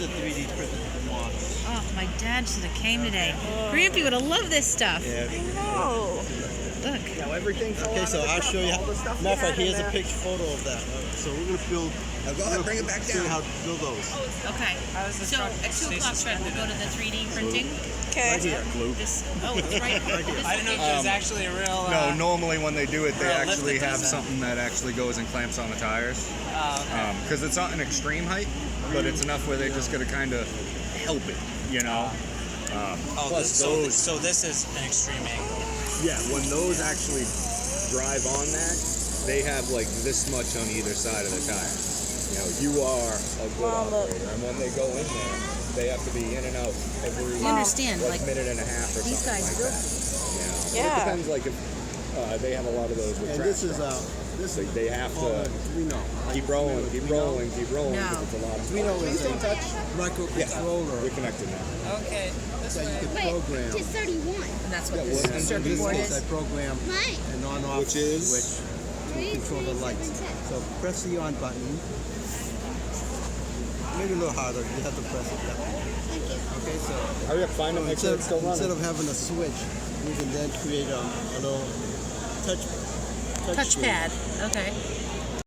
are 3D printed models. Oh, my dad should have came today. Grampy would have loved this stuff. Yeah. Oh. Look. Now everything's Okay, so I'll show you. all the stuff Matter of fact, we here's had a in there. picture photo of that. So we're gonna build. Now go ahead, bring it back See down. how to build those. Okay. So at 2 o'clock, Fred, we'll go to the 3D printing. Okay. Right here. This. Oh, it's right. Right here. I didn't know if there's actually a real. No, normally when they do it, they Real lift actually that have does that. something that actually goes and clamps on the tires. Okay. Because it's not an extreme height, but it's enough where they just gotta kind of help it, you know? Oh, plus so this is an extreme angle. Yeah, when those actually drive on that, they have like this much on either side of the tire. You know, you are a good operator, and when they go in there, they have to be in and out every I understand, like, like, minute and a half or these something guys like built that. You know, Yeah. it depends. Like if they have a lot of those with And track this is trucks. this Like, is they have called to a Drino. keep rolling, keep rolling, keep rolling. No. Because it's a lot of Drino is a microcontroller You're connected now. Okay. This that you way. can Wait, program. to 31. And that's what Yeah, this well, and circuit this board I is. program Mine. an on-off Which is? switch to control the lights. So press the on button. Maybe a little harder. You have to press it that way. Okay, so Hurry up, find it, make sure it's still instead running. of having a switch, we can then create a little touch screen. Touchpad. Okay.